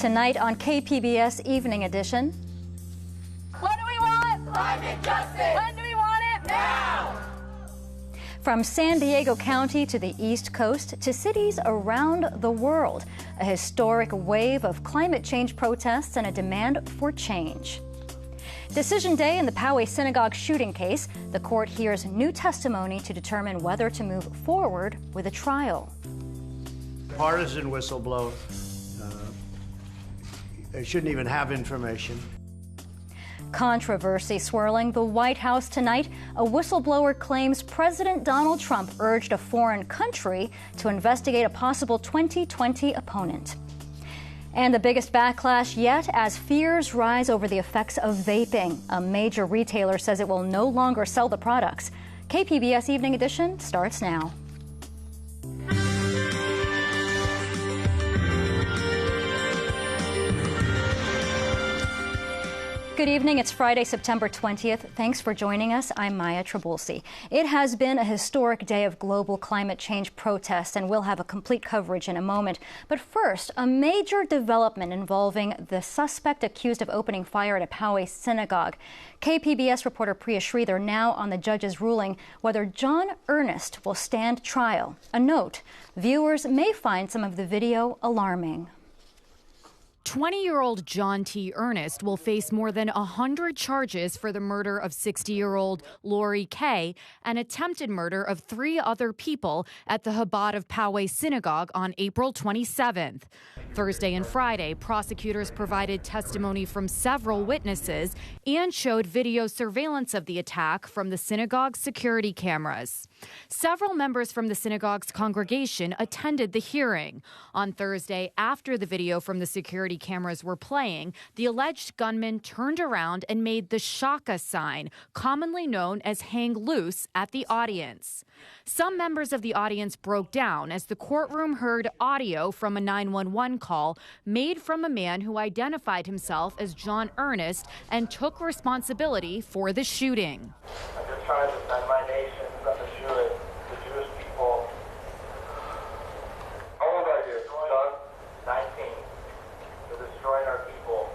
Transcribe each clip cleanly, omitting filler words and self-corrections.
Tonight on KPBS Evening Edition. What do we want? Climate justice. When do we want it? Now! From San Diego County to the East Coast to cities around the world, a historic wave of climate change protests and a demand for change. Decision day in the Poway Synagogue shooting case. The court hears new testimony to determine whether to move forward with a trial. Partisan whistleblower. They shouldn't even have information. Controversy swirling the White House tonight. A whistleblower claims President Donald Trump urged a foreign country to investigate a possible 2020 opponent. And the biggest backlash yet as fears rise over the effects of vaping. A major retailer says it will no longer sell the products. KPBS Evening Edition starts now. Good evening. It's Friday, September 20th. Thanks for joining us. I'm Maya Trabulsi. It has been a historic day of global climate change protests, and we'll have a complete coverage in a moment. But first, a major development involving the suspect accused of opening fire at a Poway synagogue. KPBS reporter Priya Sridhar now on the judge's ruling whether John Earnest will stand trial. A note, viewers may find some of the video alarming. 20-year-old John T. Earnest will face more than 100 charges for the murder of 60-year-old Lori Kay and attempted murder of 3 other people at the Chabad of Poway Synagogue on April 27th. Thursday and Friday, prosecutors provided testimony from several witnesses and showed video surveillance of the attack from the synagogue's security cameras. Several members from the synagogue's congregation attended the hearing. On Thursday, after the video from the security cameras were playing, the alleged gunman turned around and made the shaka sign, commonly known as hang loose, at the audience. Some members of the audience broke down as the courtroom heard audio from a 911 call made from a man who identified himself as John Earnest and took responsibility for the shooting. I'm just trying to defend my nation from the Jewish people. How old are you, John? 19. They're destroying our people.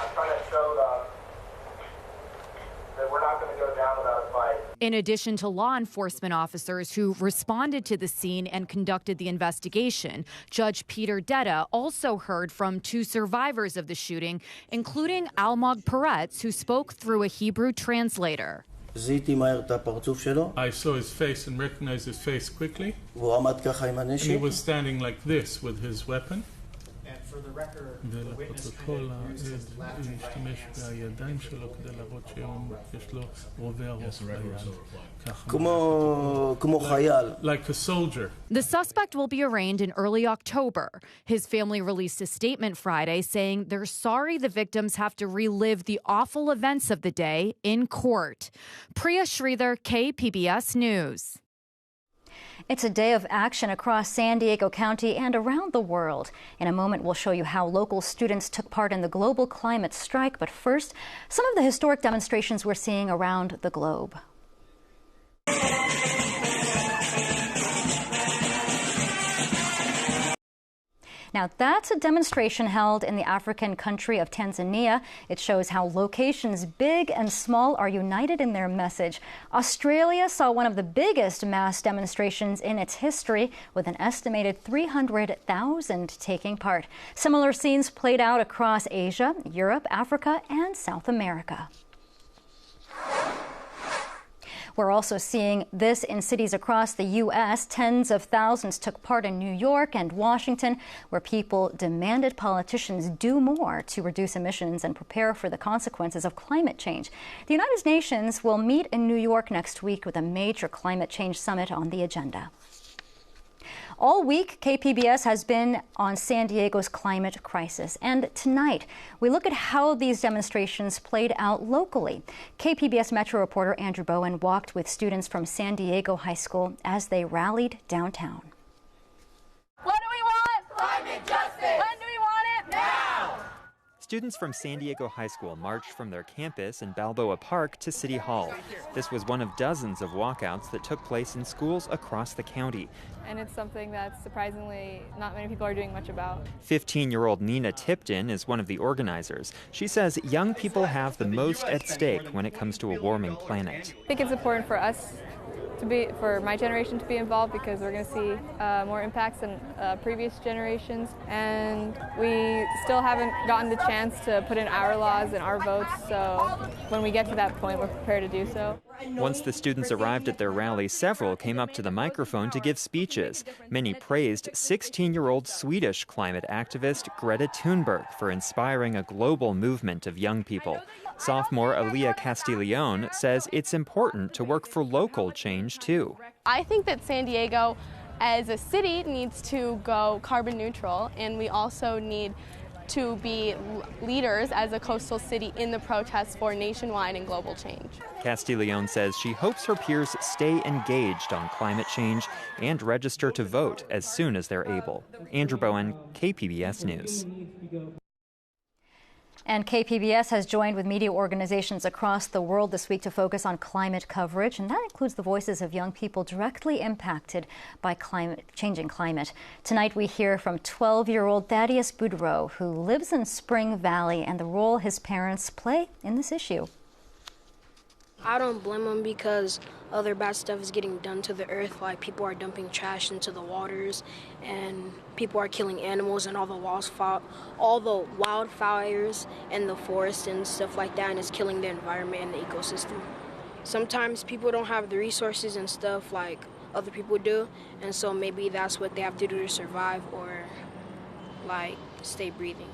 I'm trying to show them that we're not going to go down without a fight. In addition to law enforcement officers who responded to the scene and conducted the investigation, Judge Peter Detta also heard from 2 survivors of the shooting, including Almog Peretz, who spoke through a Hebrew translator. I saw his face and recognized his face quickly. And he was standing like this with his weapon. And for the record, the witness kind of used his left and right hands. Like a soldier. The suspect will be arraigned in early October. His family released a statement Friday saying they're sorry the victims have to relive the awful events of the day in court. Priya Sridhar, KPBS News. It's a day of action across San Diego County and around the world. In a moment, we'll show you how local students took part in the global climate strike. But first, some of the historic demonstrations we're seeing around the globe. Now, that's a demonstration held in the African country of Tanzania. It shows how locations big and small are united in their message. Australia saw one of the biggest mass demonstrations in its history, with an estimated 300,000 taking part. Similar scenes played out across Asia, Europe, Africa, and South America. We're also seeing this in cities across the U.S. Tens of thousands took part in New York and Washington, where people demanded politicians do more to reduce emissions and prepare for the consequences of climate change. The United Nations will meet in New York next week with a major climate change summit on the agenda. All week, KPBS has been on San Diego's climate crisis. And tonight, we look at how these demonstrations played out locally. KPBS Metro reporter Andrew Bowen walked with students from San Diego High School as they rallied downtown. What do we want? Climate justice. When do we want it? Now! Students from San Diego High School marched from their campus in Balboa Park to City Hall. This was one of dozens of walkouts that took place in schools across the county. And it's something that surprisingly not many people are doing much about. 15-year-old Nina Tipton is one of the organizers. She says young people have the most at stake when it comes to a warming planet. I think it's important for us for my generation to be involved because we're going to see more impacts than previous generations, and we still haven't gotten the chance to put in our laws and our votes, so when we get to that point, we're prepared to do so. Once the students arrived at their rally, several came up to the microphone to give speeches. Many praised 16-year-old Swedish climate activist Greta Thunberg for inspiring a global movement of young people. Sophomore Aaliyah Castiglione says it's important to work for local change, too. I think that San Diego, as a city, needs to go carbon neutral, and we also need to be leaders as a coastal city in the protests for nationwide and global change. Castiglione says she hopes her peers stay engaged on climate change and register to vote as soon as they're able. Andrew Bowen, KPBS News. And KPBS has joined with media organizations across the world this week to focus on climate coverage, and that includes the voices of young people directly impacted by changing climate. Tonight we hear from 12-year-old Thaddeus Boudreau, who lives in Spring Valley, and the role his parents play in this issue. I don't blame them because other bad stuff is getting done to the earth, like people are dumping trash into the waters and people are killing animals and all the wildfires and the forest and stuff like that, and it's killing the environment and the ecosystem. Sometimes people don't have the resources and stuff like other people do, and so maybe that's what they have to do to survive or like stay breathing.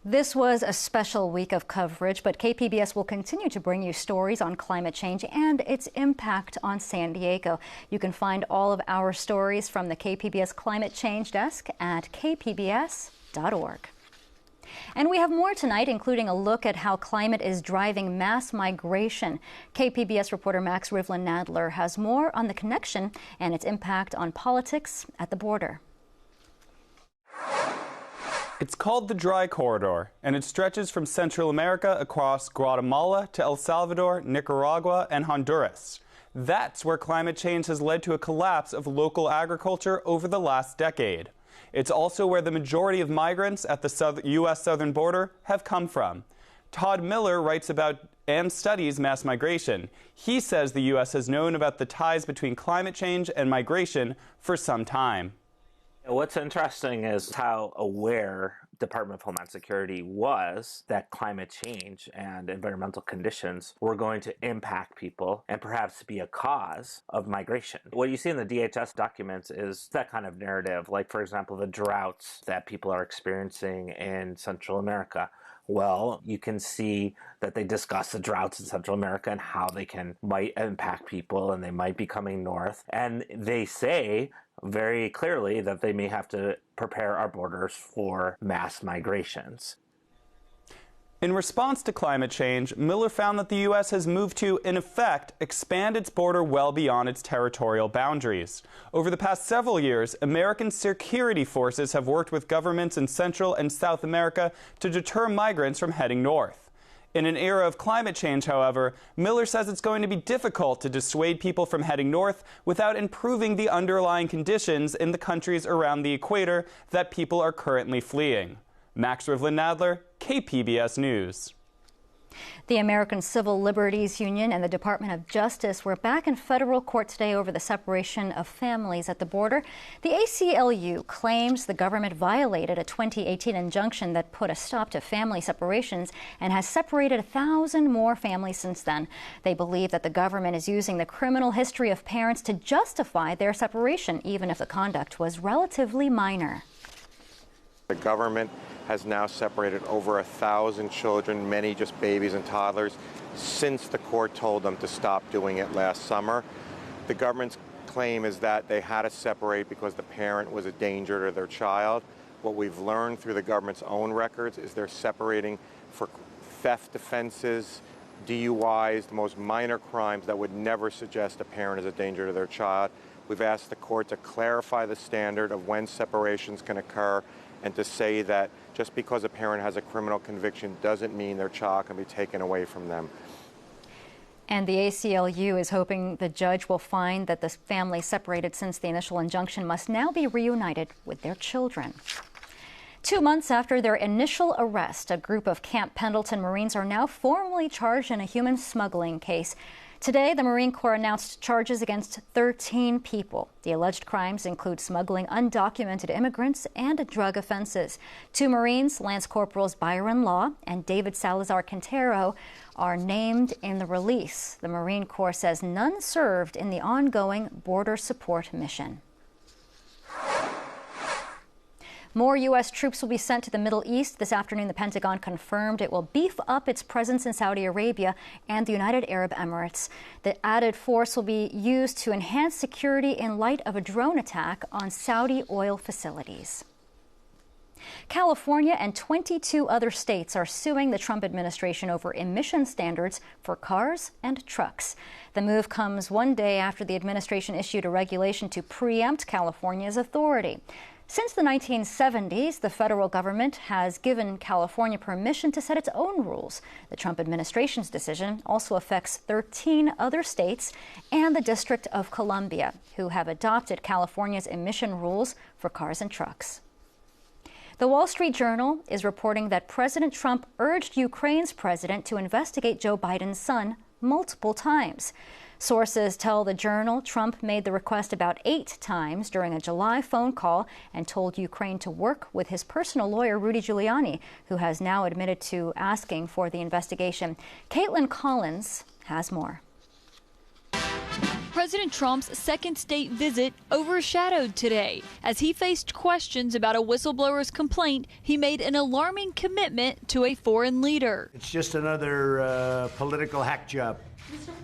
This was a special week of coverage, but KPBS will continue to bring you stories on climate change and its impact on San Diego. You can find all of our stories from the KPBS Climate Change Desk at kpbs.org. And we have more tonight, including a look at how climate is driving mass migration. KPBS reporter Max Rivlin-Nadler has more on the connection and its impact on politics at the border. It's called the Dry Corridor, and it stretches from Central America across Guatemala to El Salvador, Nicaragua, and Honduras. That's where climate change has led to a collapse of local agriculture over the last decade. It's also where the majority of migrants at the U.S. southern border have come from. Todd Miller writes about and studies mass migration. He says the U.S. has known about the ties between climate change and migration for some time. What's interesting is how aware Department of Homeland Security was that climate change and environmental conditions were going to impact people and perhaps be a cause of migration. What you see in the DHS documents is that kind of narrative, like, for example, the droughts that people are experiencing in Central America. Well, you can see that they discuss the droughts in Central America and how they might impact people, and they might be coming north. And they say very clearly that they may have to prepare our borders for mass migrations. In response to climate change, Miller found that the U.S. has moved to, in effect, expand its border well beyond its territorial boundaries. Over the past several years, American security forces have worked with governments in Central and South America to deter migrants from heading north. In an era of climate change, however, Miller says it's going to be difficult to dissuade people from heading north without improving the underlying conditions in the countries around the equator that people are currently fleeing. Max Rivlin-Nadler, KPBS News. The American Civil Liberties Union and the Department of Justice were back in federal court today over the separation of families at the border. The ACLU claims the government violated a 2018 injunction that put a stop to family separations and has separated 1,000 more families since then. They believe that the government is using the criminal history of parents to justify their separation, even if the conduct was relatively minor. The government has now separated over 1,000 children, many just babies and toddlers, since the court told them to stop doing it last summer. The government's claim is that they had to separate because the parent was a danger to their child. What we've learned through the government's own records is they're separating for theft offenses, DUIs, the most minor crimes that would never suggest a parent is a danger to their child. We've asked the court to clarify the standard of when separations can occur and to say that just because a parent has a criminal conviction doesn't mean their child can be taken away from them. And the ACLU is hoping the judge will find that the family separated since the initial injunction must now be reunited with their children. 2 months after their initial arrest, a group of Camp Pendleton Marines are now formally charged in a human smuggling case. Today, the Marine Corps announced charges against 13 people. The alleged crimes include smuggling undocumented immigrants and drug offenses. 2 Marines, Lance Corporals Byron Law and David Salazar Quintero, are named in the release. The Marine Corps says none served in the ongoing border support mission. More U.S. troops will be sent to the Middle East. This afternoon, the Pentagon confirmed it will beef up its presence in Saudi Arabia and the United Arab Emirates. The added force will be used to enhance security in light of a drone attack on Saudi oil facilities. California and 22 other states are suing the Trump administration over emission standards for cars and trucks. The move comes one day after the administration issued a regulation to preempt California's authority. Since the 1970s, the federal government has given California permission to set its own rules. The Trump administration's decision also affects 13 other states and the District of Columbia, who have adopted California's emission rules for cars and trucks. The Wall Street Journal is reporting that President Trump urged Ukraine's president to investigate Joe Biden's son multiple times. Sources tell the Journal Trump made the request about 8 times during a July phone call and told Ukraine to work with his personal lawyer, Rudy Giuliani, who has now admitted to asking for the investigation. Caitlin Collins has more. President Trump's second state visit overshadowed today. As he faced questions about a whistleblower's complaint, he made an alarming commitment to a foreign leader. It's just another political hack job.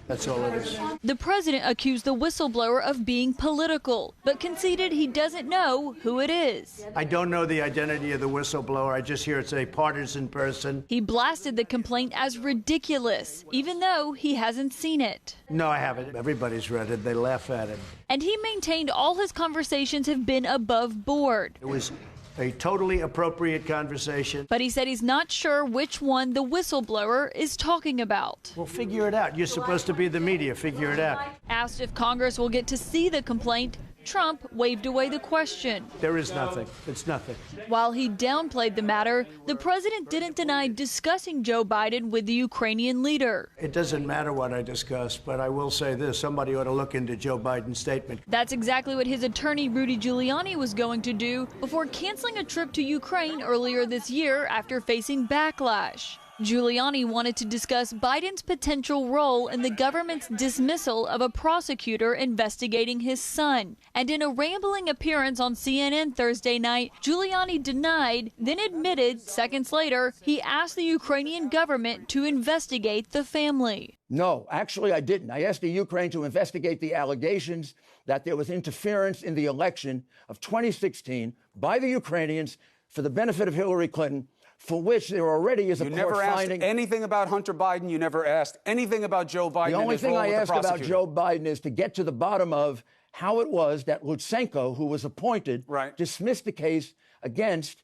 That's all it is. The president accused the whistleblower of being political, but conceded he doesn't know who it is. I don't know the identity of the whistleblower. I just hear it's a partisan person. He blasted the complaint as ridiculous, even though he hasn't seen it. No, I haven't. Everybody's read it. They laugh at it. And he maintained all his conversations have been above board. It was a totally appropriate conversation. But he said he's not sure which one the whistleblower is talking about. Well, figure it out. You're supposed to be the media. Figure it out. Asked if Congress will get to see the complaint, Trump waved away the question. There is nothing. It's nothing. While he downplayed the matter, the president didn't deny discussing Joe Biden with the Ukrainian leader. It doesn't matter what I discuss, but I will say this. Somebody ought to look into Joe Biden's statement. That's exactly what his attorney, Rudy Giuliani, was going to do before canceling a trip to Ukraine earlier this year after facing backlash. Giuliani wanted to discuss Biden's potential role in the government's dismissal of a prosecutor investigating his son. And in a rambling appearance on CNN Thursday night, Giuliani denied, then admitted seconds later he asked the Ukrainian government to investigate the family. No, actually I didn't. I asked the Ukraine to investigate the allegations that there was interference in the election of 2016 by the Ukrainians for the benefit of Hillary Clinton, for which there already is a court finding. You never asked anything about Hunter Biden. You never asked anything about Joe Biden. The only thing I asked about Joe Biden is to get to the bottom of how it was that Lutsenko, who was appointed, dismissed the case against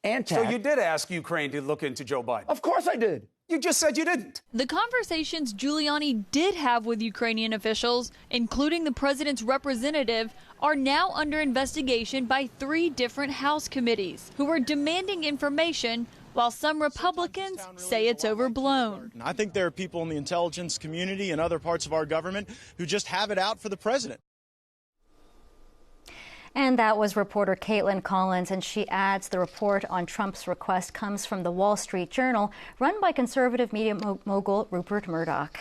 Antak. So you did ask Ukraine to look into Joe Biden? Of course I did. You just said you didn't. The conversations Giuliani did have with Ukrainian officials, including the president's representative, are now under investigation by 3 different House committees who are demanding information, while some Republicans say it's overblown. I think there are people in the intelligence community and other parts of our government who just have it out for the president. And that was reporter Caitlin Collins, and she adds the report on Trump's request comes from the Wall Street Journal, run by conservative media mogul Rupert Murdoch.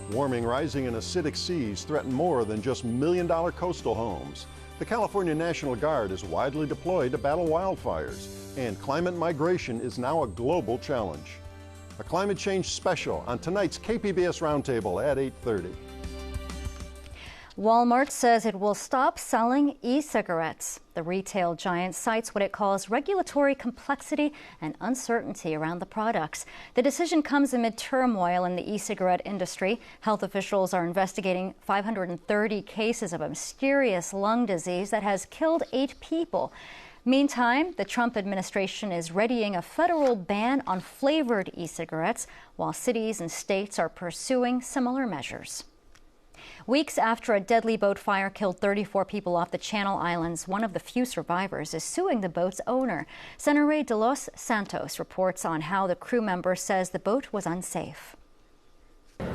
Warming rising and acidic seas threaten more than just million-dollar coastal homes. The California National Guard is widely deployed to battle wildfires, and climate migration is now a global challenge. A climate change special on tonight's KPBS Roundtable at 8:30. Walmart says it will stop selling e-cigarettes. The retail giant cites what it calls regulatory complexity and uncertainty around the products. The decision comes amid turmoil in the e-cigarette industry. Health officials are investigating 530 cases of a mysterious lung disease that has killed 8 people. Meantime, the Trump administration is readying a federal ban on flavored e-cigarettes, while cities and states are pursuing similar measures. Weeks after a deadly boat fire killed 34 people off the Channel Islands, one of the few survivors is suing the boat's owner. Senaray de los Santos reports on how the crew member says the boat was unsafe.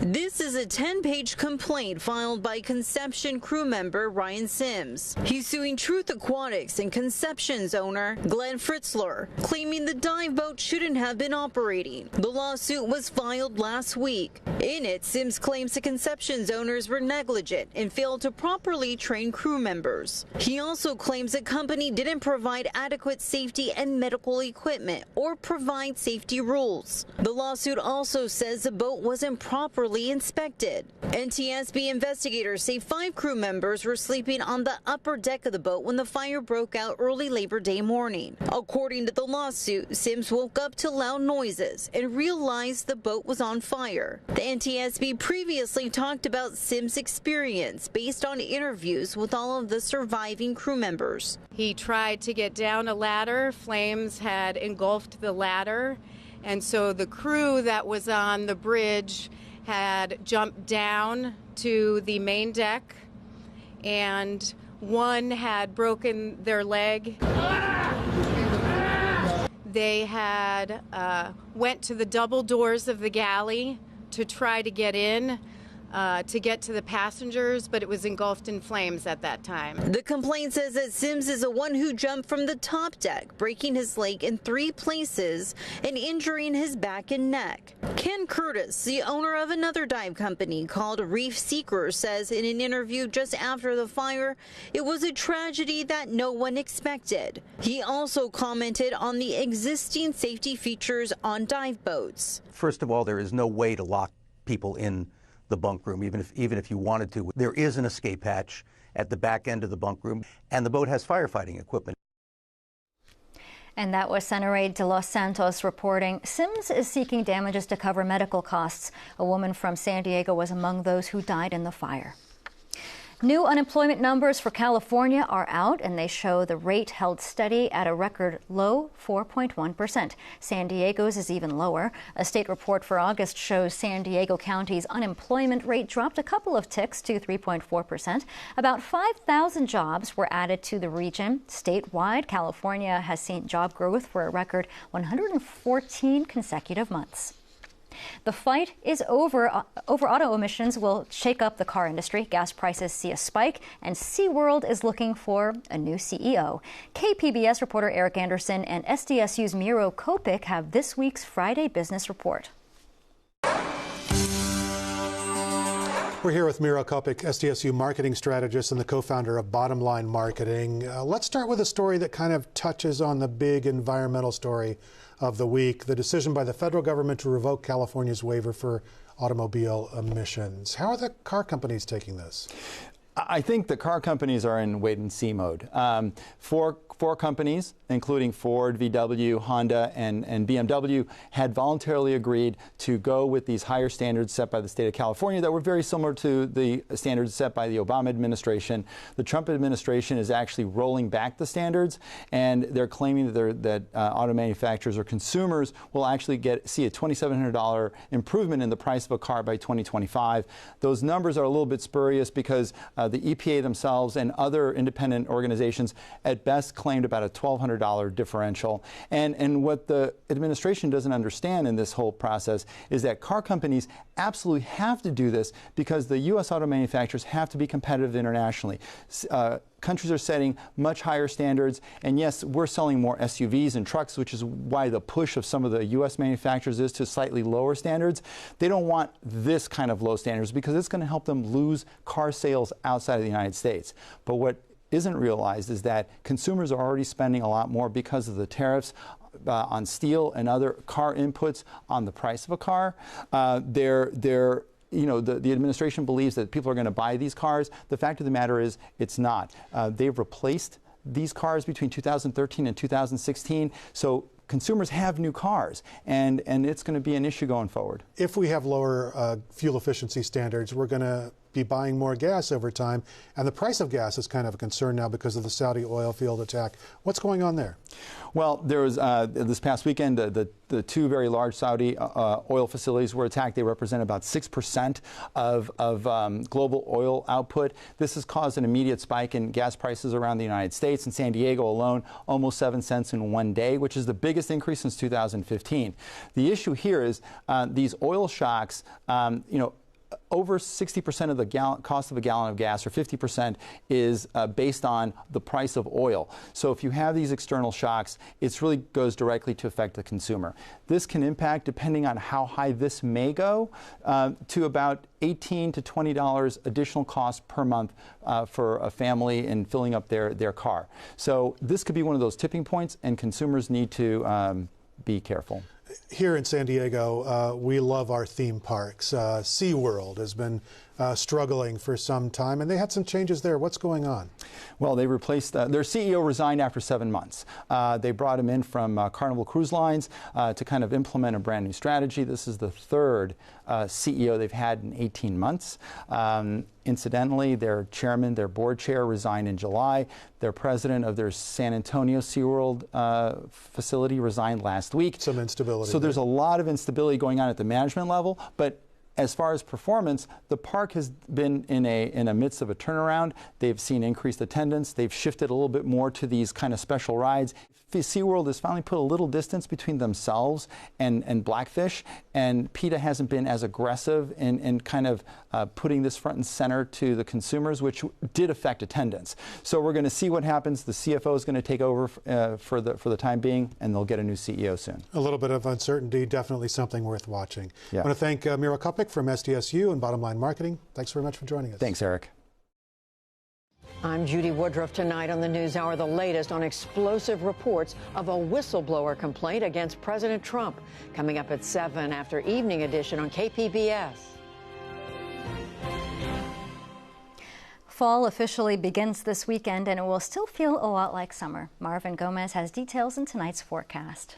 This is a 10-page complaint filed by Conception crew member Ryan Sims. He's suing Truth Aquatics and Conception's owner, Glenn Fritzler, claiming the dive boat shouldn't have been operating. The lawsuit was filed last week. In it, Sims claims the Conception's owners were negligent and failed to properly train crew members. He also claims the company didn't provide adequate safety and medical equipment or provide safety rules. The lawsuit also says the boat wasn't properly inspected. NTSB investigators say 5 crew members were sleeping on the upper deck of the boat when the fire broke out early Labor Day morning. According to the lawsuit, Sims woke up to loud noises and realized the boat was on fire. The NTSB previously talked about Sims' experience based on interviews with all of the surviving crew members. He tried to get down a ladder. Flames had engulfed the ladder, and so the crew that was on the bridge had jumped down to the main deck, and one had broken their leg. They had went to the double doors of the galley to try to get in, to get to the passengers, but it was engulfed in flames at that time. The complaint says that Sims is the one who jumped from the top deck, breaking his leg in 3 places and injuring his back and neck. Ken Curtis, the owner of another dive company called Reef Seeker, says in an interview just after the fire, it was a tragedy that no one expected. He also commented on the existing safety features on dive boats. First of all, there is no way to lock people in the bunk room, even if you wanted to. There is an escape hatch at the back end of the bunk room, and the boat has firefighting equipment. And that was Senaray de los Santos reporting. Sims is seeking damages to cover medical costs. A woman from San Diego was among those who died in the fire. New unemployment numbers for California are out, and they show the rate held steady at a record low 4.1%. San Diego's is even lower. A state report for August shows San Diego County's unemployment rate dropped a couple of ticks to 3.4%. About 5,000 jobs were added to the region. Statewide, California has seen job growth for a record 114 consecutive months. The fight is over auto emissions will shake up the car industry. Gas prices see a spike, and SeaWorld is looking for a new CEO. KPBS reporter Eric Anderson and SDSU's Miro Kopik have this week's Friday Business Report. We're here with Miro Kopik, SDSU marketing strategist and the co-founder of Bottom Line Marketing. Let's start with a story that kind of touches on the big environmental story of the week, the decision by the federal government to revoke California's waiver for automobile emissions. How are the car companies taking this? I think the car companies are in wait-and-see mode. Four companies, including Ford, VW, Honda, and BMW, had voluntarily agreed to go with these higher standards set by the state of California that were very similar to the standards set by the Obama administration. The Trump administration is actually rolling back the standards, and they're claiming that auto manufacturers or consumers will actually see a $2,700 improvement in the price of a car by 2025. Those numbers are a little bit spurious because the EPA themselves and other independent organizations at best claimed about a $1,200 differential. And what the administration doesn't understand in this whole process is that car companies absolutely have to do this because the U.S. auto manufacturers have to be competitive internationally. Countries are setting much higher standards, and yes, we're selling more SUVs and trucks, which is why the push of some of the U.S. manufacturers is to slightly lower standards. They don't want this kind of low standards because it's going to help them lose car sales outside of the United States. But what isn't realized is that consumers are already spending a lot more because of the tariffs on steel and other car inputs on the price of a car. They're the administration believes that people are going to buy these cars. The fact of the matter is it's not. They've replaced these cars between 2013 and 2016. So consumers have new cars, and it's going to be an issue going forward. If we have lower fuel efficiency standards, we're going to be buying more gas over time, and the price of gas is kind of a concern now because of the Saudi oil field attack. What's going on there? Well, there was this past weekend, the two very large Saudi oil facilities were attacked. They represent about 6% of global oil output. This has caused an immediate spike in gas prices around the United States. In San Diego alone, almost 7 cents in one day, which is the biggest increase since 2015. The issue here is these oil shocks, over 60% of the cost of a gallon of gas, or 50%, is based on the price of oil. So if you have these external shocks, it really goes directly to affect the consumer. This can impact, depending on how high this may go, to about $18 to $20 additional cost per month for a family in filling up their car. So this could be one of those tipping points, and consumers need to be careful. Here in San Diego, we love our theme parks. SeaWorld has been struggling for some time, and they had some changes there. What's going on? Well, they replaced their CEO resigned after 7 months. They brought him in from Carnival Cruise Lines to kind of implement a brand new strategy. This is the third CEO they've had in 18 months. Incidentally, their chairman, their board chair, resigned in July. Their president of their San Antonio SeaWorld facility resigned last week. Some instability. So there's a lot of instability going on at the management level, but as far as performance, the park has been in a midst of a turnaround. They've seen increased attendance. They've shifted a little bit more to these kind of special rides. SeaWorld has finally put a little distance between themselves and Blackfish, and PETA hasn't been as aggressive in kind of putting this front and center to the consumers, which did affect attendance. So we're going to see what happens. The CFO is going to take over for the time being, and they'll get a new CEO soon. A little bit of uncertainty, definitely something worth watching. Yeah. I want to thank Mira Kopik from SDSU and Bottom Line Marketing. Thanks very much for joining us. Thanks, Eric. I'm Judy Woodruff. Tonight on the NewsHour, the latest on explosive reports of a whistleblower complaint against President Trump. Coming up at 7 after Evening Edition on KPBS. Fall officially begins this weekend, and it will still feel a lot like summer. Marvin Gomez has details in tonight's forecast.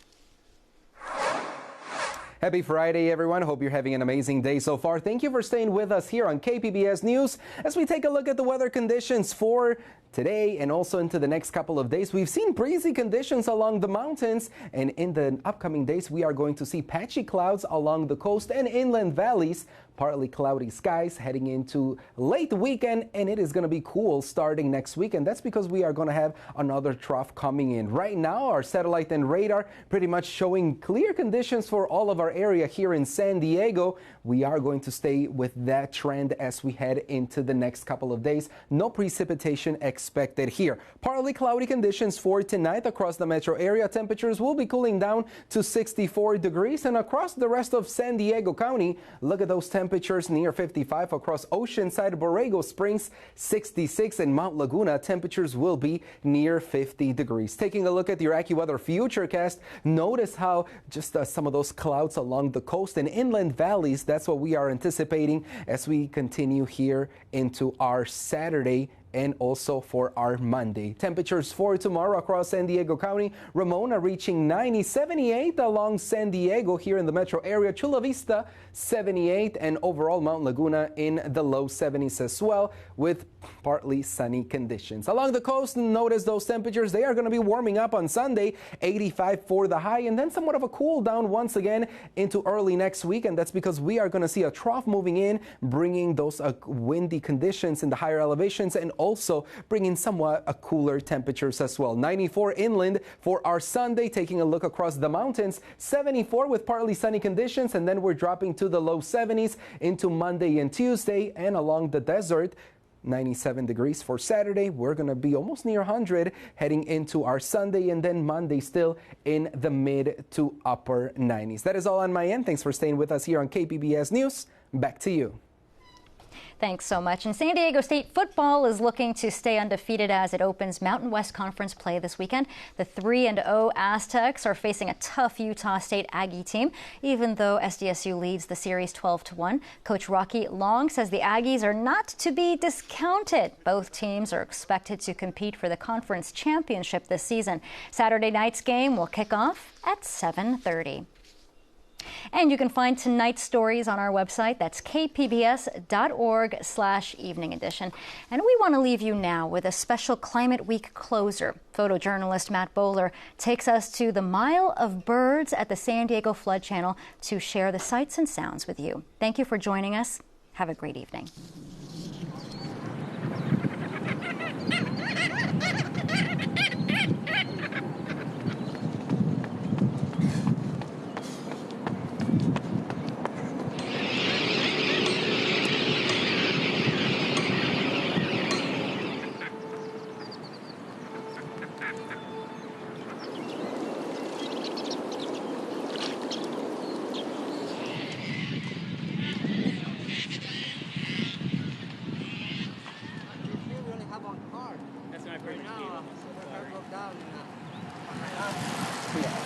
Happy Friday, everyone. Hope you're having an amazing day so far. Thank you for staying with us here on KPBS News as we take a look at the weather conditions for today and also into the next couple of days. We've seen breezy conditions along the mountains, and in the upcoming days, we are going to see patchy clouds along the coast and inland valleys. Partly cloudy skies heading into late weekend, and it is going to be cool starting next week, and that's because we are going to have another trough coming in. Right now, our satellite and radar pretty much showing clear conditions for all of our area here in San Diego. We are going to stay with that trend as we head into the next couple of days. No precipitation expected here. Partly cloudy conditions for tonight across the metro area. Temperatures will be cooling down to 64 degrees, and across the rest of San Diego County, look at those temperatures near 55 across Oceanside, Borrego Springs, 66, and Mount Laguna. Temperatures will be near 50 degrees. Taking a look at your AccuWeather Futurecast, notice how just some of those clouds along the coast and inland valleys, that's what we are anticipating as we continue here into our Saturday and also for our Monday. Temperatures for tomorrow across San Diego County. Ramona reaching 90, 78 along San Diego here in the metro area. Chula Vista 78, and overall Mount Laguna in the low 70s as well, with partly sunny conditions. Along the coast, notice those temperatures. They are going to be warming up on Sunday, 85 for the high, and then somewhat of a cool down once again into early next week, and that's because we are going to see a trough moving in, bringing those windy conditions in the higher elevations, and also bringing somewhat cooler temperatures as well. 94 inland for our Sunday. Taking a look across the mountains, 74 with partly sunny conditions, and then we're dropping to the low 70s into Monday and Tuesday, and along the desert, 97 degrees for Saturday. We're going to be almost near 100 heading into our Sunday, and then Monday still in the mid to upper 90s. That is all on my end. Thanks for staying with us here on KPBS News. Back to you. Thanks so much. And San Diego State football is looking to stay undefeated as it opens Mountain West Conference play this weekend. The 3-0 Aztecs are facing a tough Utah State Aggie team, even though SDSU leads the series 12-1. Coach Rocky Long says the Aggies are not to be discounted. Both teams are expected to compete for the conference championship this season. Saturday night's game will kick off at 7:30. And you can find tonight's stories on our website. That's kpbs.org/evening edition. And we want to leave you now with a special Climate Week closer. Photojournalist Matt Bowler takes us to the Mile of Birds at the San Diego Flood Channel to share the sights and sounds with you. Thank you for joining us. Have a great evening. Yeah.